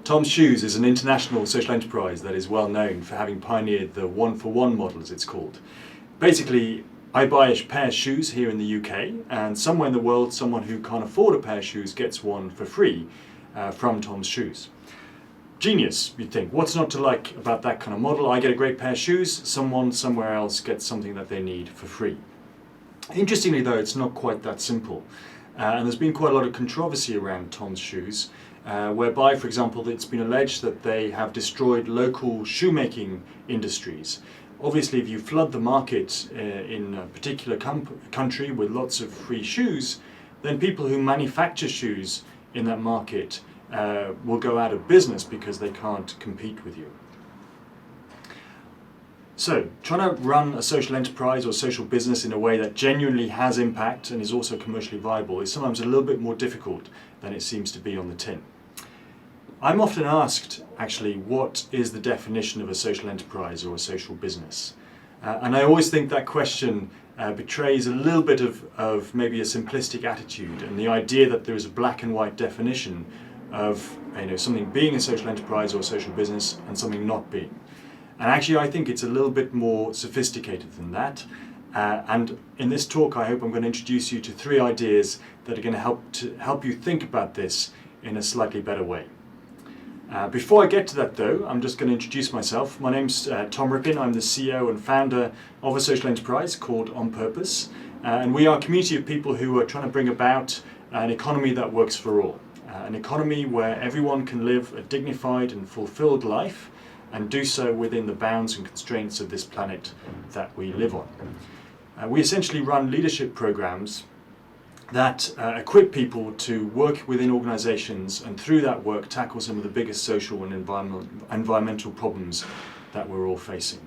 Tom's Shoes is an international social enterprise that is well known for having pioneered the one-for-one model, as it's called. Basically, I buy a pair of shoes here in the UK, and somewhere in the world, someone who can't afford a pair of shoes gets one for free from Tom's Shoes. Genius, you'd think. What's not to like about that kind of model? I get a great pair of shoes, someone somewhere else gets something that they need for free. Interestingly though, it's not quite that simple. And there's been quite a lot of controversy around Tom's Shoes, whereby, for example, it's been alleged that they have destroyed local shoemaking industries. Obviously, if you flood the market in a particular country with lots of free shoes, then people who manufacture shoes in that market will go out of business because they can't compete with you. So, trying to run a social enterprise or social business in a way that genuinely has impact and is also commercially viable is sometimes a little bit more difficult than it seems to be on the tin. I'm often asked, actually, what is the definition of a social enterprise or a social business? And I always think that question betrays a little bit of maybe a simplistic attitude and the idea that there is a black and white definition of something being a social enterprise or a social business and something not being. And actually I think it's a little bit more sophisticated than that. And in this talk I hope I'm going to introduce you to 3 ideas that are going to help you think about this in a slightly better way. Before I get to that though, I'm just going to introduce myself. My name's Tom Rippin. I'm the CEO and founder of a social enterprise called On Purpose. And we are a community of people who are trying to bring about an economy that works for all. An economy where everyone can live a dignified and fulfilled life and do so within the bounds and constraints of this planet that we live on. We essentially run leadership programs that equip people to work within organizations and through that work tackle some of the biggest social and environmental problems that we're all facing.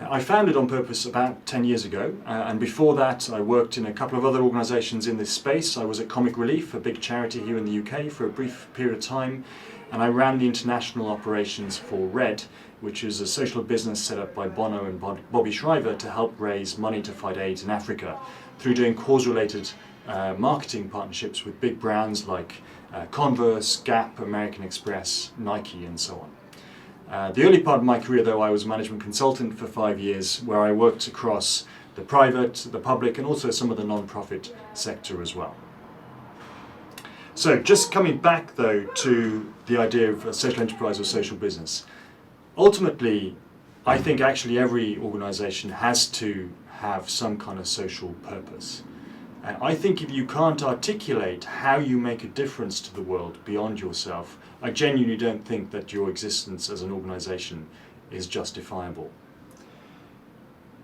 I founded On Purpose about 10 years ago, and before that I worked in a couple of other organizations in this space. I was at Comic Relief, a big charity here in the UK, for a brief period of time, and I ran the international operations for RED, which is a social business set up by Bono and Bobby Shriver to help raise money to fight AIDS in Africa through doing cause-related marketing partnerships with big brands like Converse, Gap, American Express, Nike and so on. The early part of my career though, I was a management consultant for 5 years where I worked across the private, the public and also some of the non-profit sector as well. So just coming back though to the idea of a social enterprise or social business. Ultimately, I think actually every organisation has to have some kind of social purpose. And I think if you can't articulate how you make a difference to the world beyond yourself, I genuinely don't think that your existence as an organisation is justifiable.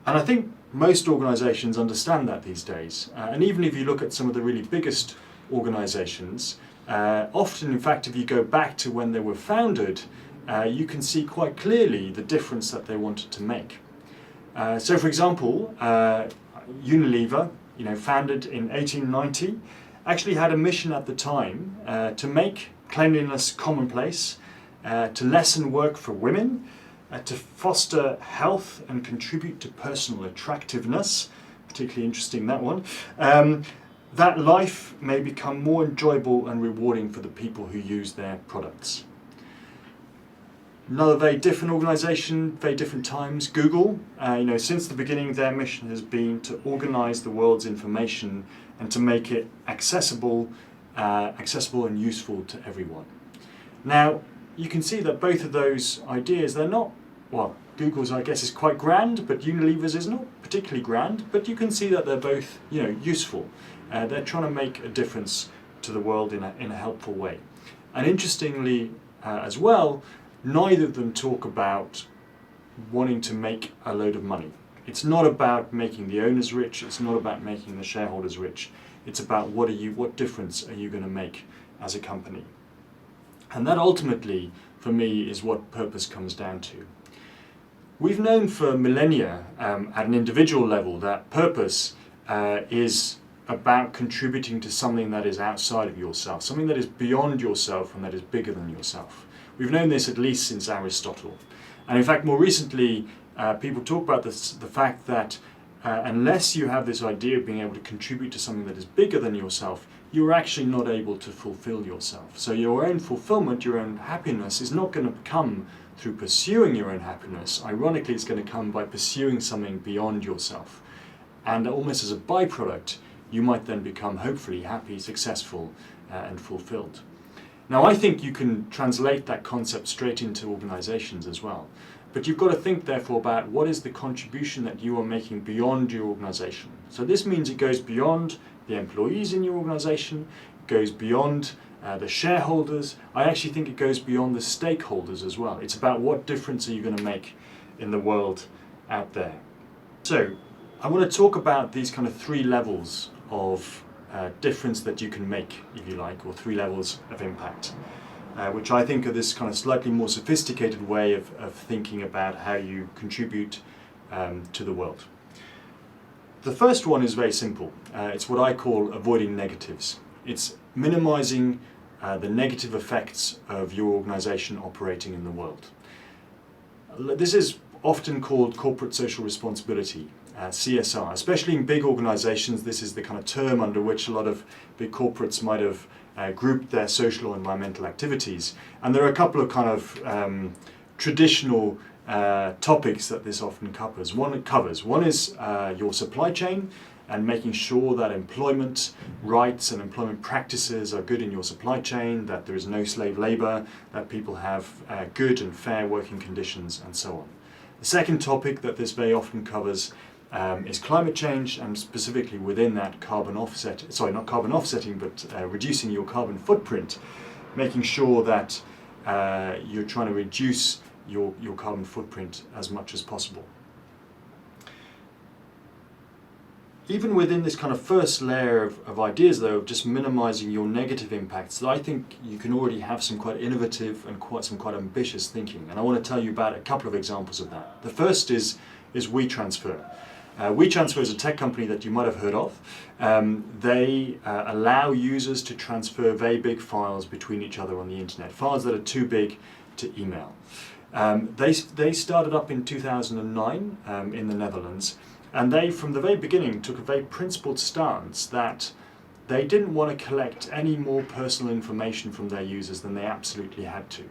And I think most organisations understand that these days. And even if you look at some of the really biggest organisations, often in fact if you go back to when they were founded, you can see quite clearly the difference that they wanted to make. So for example, Unilever, founded in 1890, actually had a mission at the time to make cleanliness commonplace, to lessen work for women, to foster health and contribute to personal attractiveness, particularly interesting that one, that life may become more enjoyable and rewarding for the people who use their products. Another very different organisation, very different times, Google. Since the beginning their mission has been to organise the world's information and to make it accessible and useful to everyone. Now, you can see that both of those ideas, they're not, well, Google's I guess is quite grand, but Unilever's is not particularly grand, but you can see that they're both, useful. They're trying to make a difference to the world in a helpful way. And interestingly as well, neither of them talk about wanting to make a load of money. It's not about making the owners rich, it's not about making the shareholders rich. It's about what difference are you going to make as a company. And that ultimately, for me, is what purpose comes down to. We've known for millennia at an individual level that purpose is about contributing to something that is outside of yourself, something that is beyond yourself and that is bigger than yourself. We've known this at least since Aristotle. And in fact, more recently, people talk about the fact that unless you have this idea of being able to contribute to something that is bigger than yourself, you're actually not able to fulfill yourself. So your own fulfillment, your own happiness is not going to come through pursuing your own happiness. Ironically, it's going to come by pursuing something beyond yourself. And almost as a byproduct, you might then become hopefully happy, successful, and fulfilled. Now, I think you can translate that concept straight into organizations as well. But you've got to think, therefore, about what is the contribution that you are making beyond your organization. So this means it goes beyond the employees in your organization, it goes beyond the shareholders. I actually think it goes beyond the stakeholders as well. It's about what difference are you going to make in the world out there. So I want to talk about these kind of three levels of difference that you can make, if you like, or three levels of impact. Which I think are this kind of slightly more sophisticated way of thinking about how you contribute to the world. The first one is very simple. It's what I call avoiding negatives. It's minimizing the negative effects of your organization operating in the world. This is often called corporate social responsibility, CSR. Especially in big organizations, this is the kind of term under which a lot of big corporates might have grouped their social or environmental activities. And there are a couple of kind of traditional topics that this often covers. One is your supply chain and making sure that employment rights and employment practices are good in your supply chain, that there is no slave labor, that people have good and fair working conditions, and so on. The second topic that this very often covers is climate change, and specifically within that carbon offset, sorry, not carbon offsetting, but reducing your carbon footprint, making sure that you're trying to reduce your carbon footprint as much as possible. Even within this kind of first layer of ideas, though, of just minimizing your negative impacts, I think you can already have some quite innovative and quite ambitious thinking. And I want to tell you about a couple of examples of that. The first is WeTransfer. WeTransfer is a tech company that you might have heard of. They allow users to transfer very big files between each other on the internet, files that are too big to email. They started up in 2009 in the Netherlands, and they, from the very beginning, took a very principled stance that they didn't want to collect any more personal information from their users than they absolutely had to.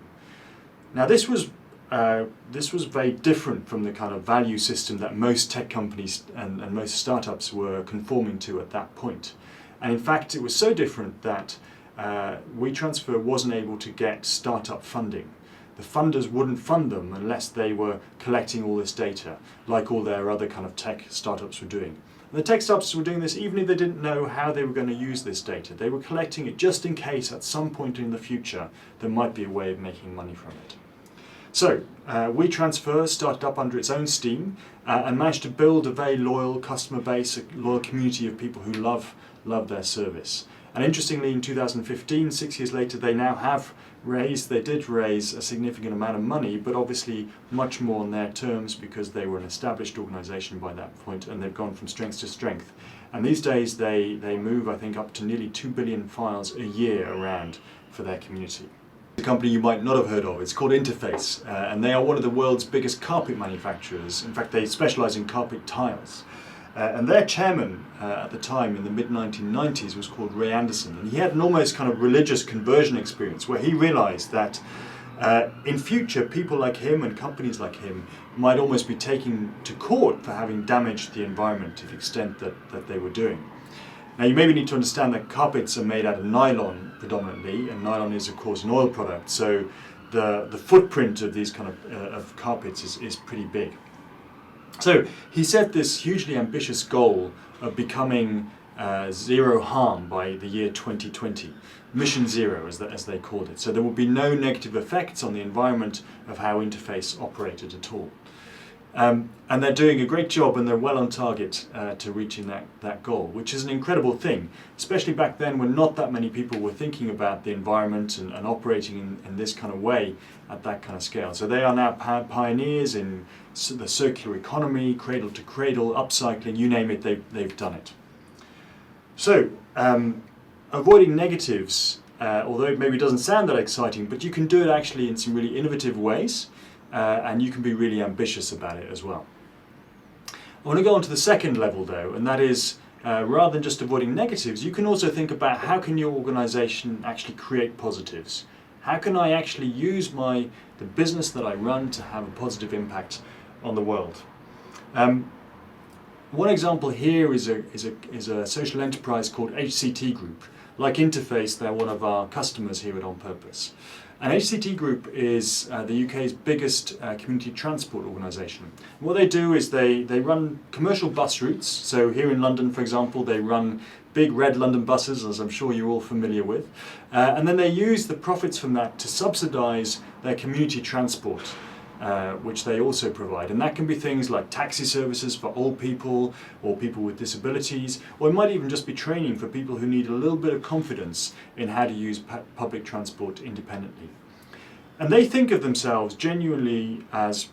Now, this was very different from the kind of value system that most tech companies and most startups were conforming to at that point. And in fact, it was so different that WeTransfer wasn't able to get startup funding. The funders wouldn't fund them unless they were collecting all this data, like all their other kind of tech startups were doing. And the tech startups were doing this even if they didn't know how they were going to use this data. They were collecting it just in case at some point in the future there might be a way of making money from it. So, WeTransfer started up under its own steam and managed to build a very loyal customer base, a loyal community of people who love their service. And interestingly, in 2015, 6 years later, they did raise a significant amount of money, but obviously much more on their terms because they were an established organization by that point, and they've gone from strength to strength. And these days, they move, I think, up to nearly 2 billion files a year around for their community. A company you might not have heard of. It's called Interface, and they are one of the world's biggest carpet manufacturers. In fact, they specialize in carpet tiles. And their chairman at the time, in the mid-1990s, was called Ray Anderson, and he had an almost kind of religious conversion experience where he realized that in future people like him and companies like him might almost be taken to court for having damaged the environment to the extent that they were doing. Now, you maybe need to understand that carpets are made out of nylon predominantly, and nylon is of course an oil product, so the footprint of these kind of carpets is pretty big. So he set this hugely ambitious goal of becoming zero harm by the year 2020, Mission Zero as they called it. So there will be no negative effects on the environment of how Interface operated at all. And they're doing a great job, and they're well on target to reaching that goal, which is an incredible thing, especially back then when not that many people were thinking about the environment and operating in this kind of way at that kind of scale. So they are now pioneers in the circular economy, cradle to cradle, upcycling, you name it, they've done it. So avoiding negatives, although it maybe doesn't sound that exciting, but you can do it actually in some really innovative ways. And you can be really ambitious about it as well. I want to go on to the second level though, and that is rather than just avoiding negatives, you can also think about how can your organization actually create positives. How can I actually use the business that I run to have a positive impact on the world? One example here is a social enterprise called HCT Group. Like Interface, they're one of our customers here at On Purpose. And HCT Group is the UK's biggest community transport organisation. What they do is they run commercial bus routes. So here in London, for example, they run big red London buses, as I'm sure you're all familiar with. And then they use the profits from that to subsidise their community transport, which they also provide. And that can be things like taxi services for old people or people with disabilities, or it might even just be training for people who need a little bit of confidence in how to use public transport independently. And they think of themselves genuinely as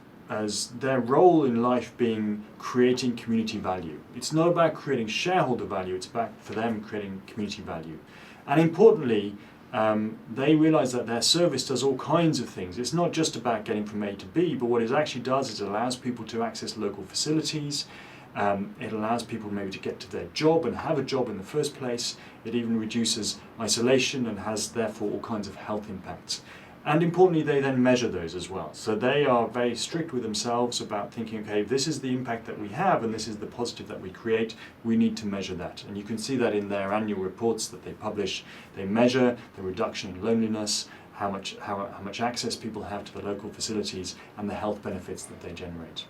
their role in life being creating community value. It's not about creating shareholder value, it's about, for them, creating community value. And importantly, they realise that their service does all kinds of things. It's not just about getting from A to B, but what it actually does is it allows people to access local facilities. It allows people maybe to get to their job and have a job in the first place. It even reduces isolation and has therefore all kinds of health impacts. And importantly, they then measure those as well. So they are very strict with themselves about thinking, okay, this is the impact that we have and this is the positive that we create. We need to measure that. And you can see that in their annual reports that they publish. They measure the reduction in loneliness, how much access people have to the local facilities, and the health benefits that they generate.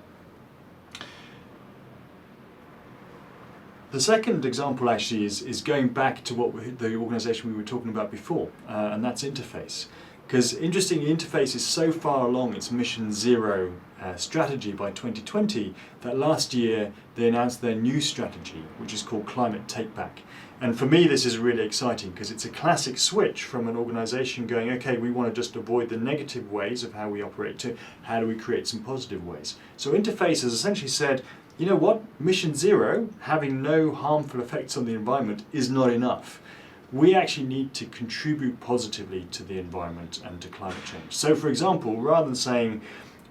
The second example actually is going back to the organisation we were talking about before, and that's Interface. Because interestingly, Interface is so far along its Mission Zero strategy by 2020 that last year they announced their new strategy, which is called Climate Take Back. And for me, this is really exciting because it's a classic switch from an organisation going, okay, we want to just avoid the negative ways of how we operate to how do we create some positive ways. So Interface has essentially said, you know what, Mission Zero, having no harmful effects on the environment, is not enough. We actually need to contribute positively to the environment and to climate change. So for example, rather than saying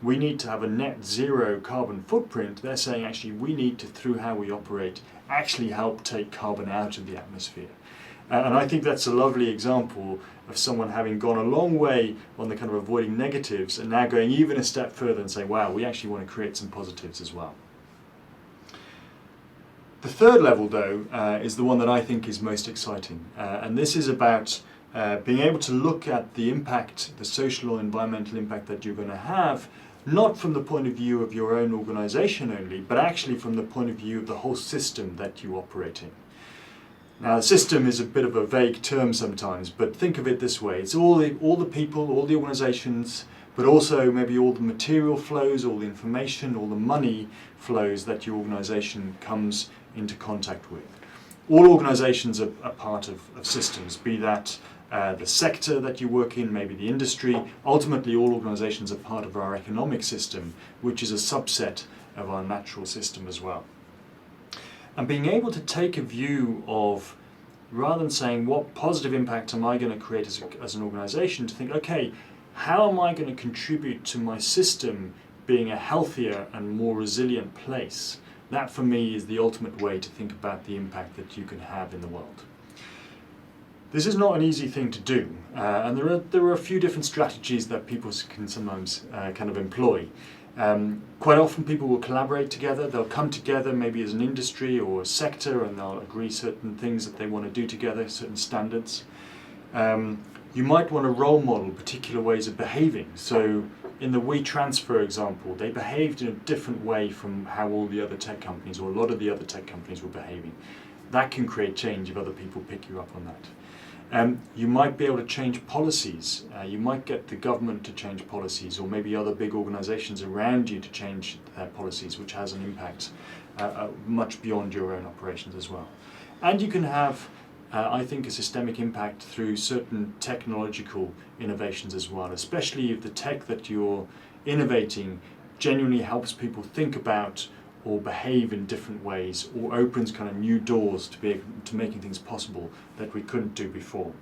we need to have a net zero carbon footprint, they're saying actually we need to, through how we operate, actually help take carbon out of the atmosphere. And I think that's a lovely example of someone having gone a long way on the kind of avoiding negatives and now going even a step further and saying, wow, we actually want to create some positives as well. The third level, though, is the one that I think is most exciting, and this is about being able to look at the impact, the social or environmental impact that you're going to have, not from the point of view of your own organisation only, but actually from the point of view of the whole system that you operate in. Now, the system is a bit of a vague term sometimes, but think of it this way. It's all the people, all the organisations, but also maybe all the material flows, all the information, all the money flows that your organisation comes into contact with. All organisations are part of systems, be that the sector that you work in, maybe the industry. Ultimately, all organisations are part of our economic system, which is a subset of our natural system as well. And being able to take a view of, rather than saying what positive impact am I going to create as an organisation, to think, okay, how am I going to contribute to my system being a healthier and more resilient place? That for me is the ultimate way to think about the impact that you can have in the world. This is not an easy thing to do, and there are a few different strategies that people can sometimes kind of employ. Quite often people will collaborate together, they'll come together maybe as an industry or a sector and they'll agree certain things that they want to do together, certain standards. You might want to role model particular ways of behaving. So in the WeTransfer example, they behaved in a different way from how all the other tech companies, or a lot of the other tech companies, were behaving. That can create change if other people pick you up on that. You might be able to change policies. You might get the government to change policies, or maybe other big organisations around you to change their policies, which has an impact much beyond your own operations as well. And you can have I think a systemic impact through certain technological innovations as well, especially if the tech that you're innovating genuinely helps people think about or behave in different ways, or opens kind of new doors to making things possible that we couldn't do before.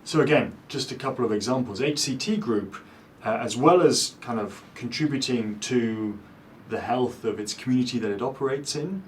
So again, just a couple of examples. HCT Group, as well as kind of contributing to the health of its community that it operates in,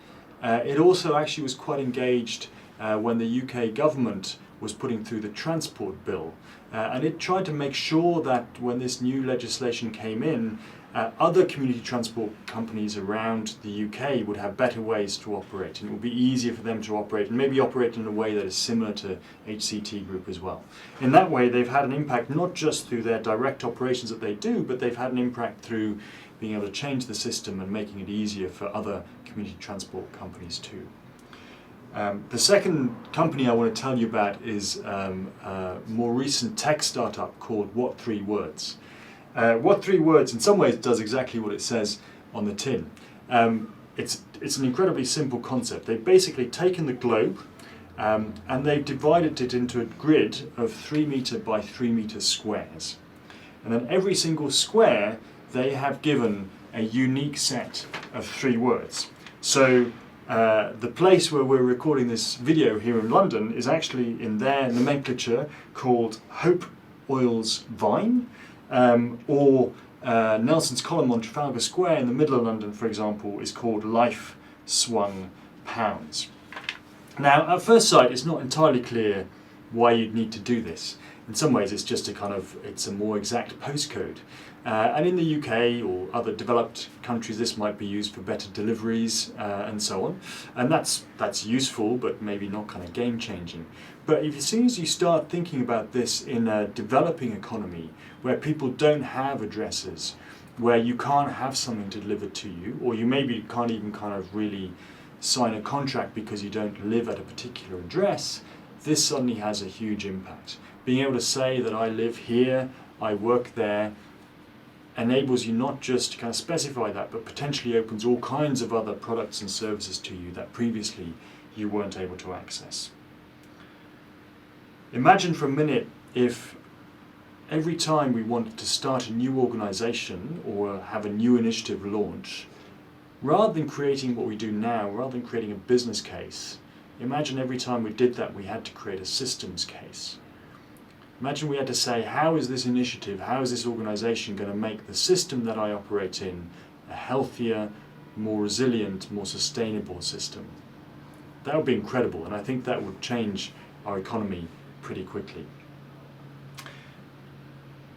It also actually was quite engaged when the UK government was putting through the transport bill. And it tried to make sure that when this new legislation came in, other community transport companies around the UK would have better ways to operate, and it would be easier for them to operate, and maybe operate in a way that is similar to HCT Group as well. In that way, they've had an impact not just through their direct operations that they do, but they've had an impact through being able to change the system and making it easier for other community transport companies too. The second company I want to tell you about is a more recent tech startup called What 3 Words. What 3 Words in some ways does exactly what it says on the tin. It's an incredibly simple concept. They've basically taken the globe and they've divided it into a grid of 3 meter by 3 meter squares. And then every single square they have given a unique set of 3 words. So the place where we're recording this video here in London is actually in their nomenclature called Hope Oil's Vine, or Nelson's column on Trafalgar Square in the middle of London, for example, is called Life Swung Pounds. Now, at first sight, it's not entirely clear why you'd need to do this. In some ways, it's just it's a more exact postcode. And in the UK or other developed countries, this might be used for better deliveries and so on. And that's useful, but maybe not kind of game-changing. But as soon as you start thinking about this in a developing economy, where people don't have addresses, where you can't have something delivered to you, or you maybe can't even kind of really sign a contract because you don't live at a particular address, this suddenly has a huge impact. Being able to say that I live here, I work there, enables you not just to kind of specify that, but potentially opens all kinds of other products and services to you that previously you weren't able to access. Imagine for a minute if every time we wanted to start a new organization or have a new initiative launch, rather than creating what we do now, rather than creating a business case, imagine every time we did that we had to create a systems case. Imagine we had to say, how is this initiative, how is this organization going to make the system that I operate in a healthier, more resilient, more sustainable system? That would be incredible, and I think that would change our economy pretty quickly.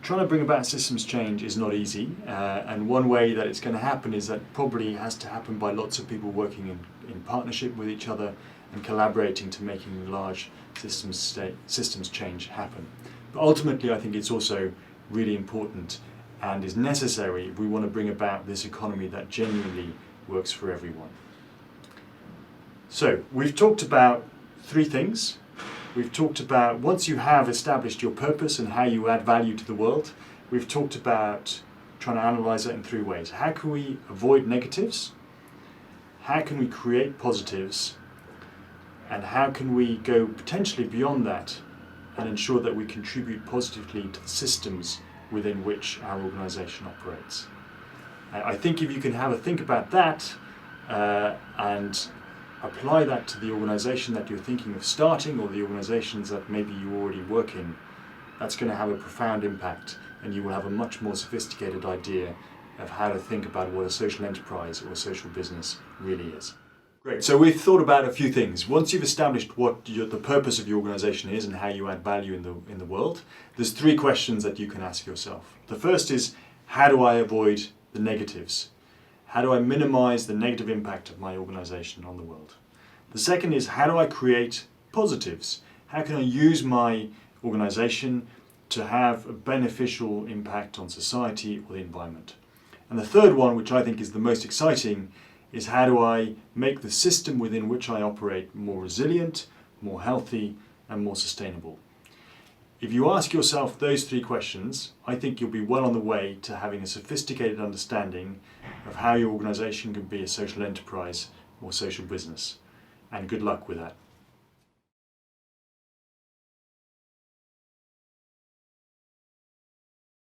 Trying to bring about systems change is not easy, and one way that it's going to happen is that probably has to happen by lots of people working in partnership with each other and collaborating to making large systems change happen. But ultimately, I think it's also really important and is necessary if we want to bring about this economy that genuinely works for everyone. So, we've talked about 3 things. We've talked about once you have established your purpose and how you add value to the world, we've talked about trying to analyze that in 3 ways. How can we avoid negatives? How can we create positives? And how can we go potentially beyond that and ensure that we contribute positively to the systems within which our organization operates? I think if you can have a think about that and apply that to the organization that you're thinking of starting or the organizations that maybe you already work in, that's going to have a profound impact, and you will have a much more sophisticated idea of how to think about what a social enterprise or a social business really is. Great, so we've thought about a few things. Once you've established what the purpose of your organization is and how you add value in the world, there's 3 questions that you can ask yourself. The first is, how do I avoid the negatives? How do I minimize the negative impact of my organization on the world? The second is, how do I create positives? How can I use my organization to have a beneficial impact on society or the environment? And the third one, which I think is the most exciting, is how do I make the system within which I operate more resilient, more healthy, and more sustainable? If you ask yourself those 3 questions, I think you'll be well on the way to having a sophisticated understanding of how your organization can be a social enterprise or social business. And good luck with that.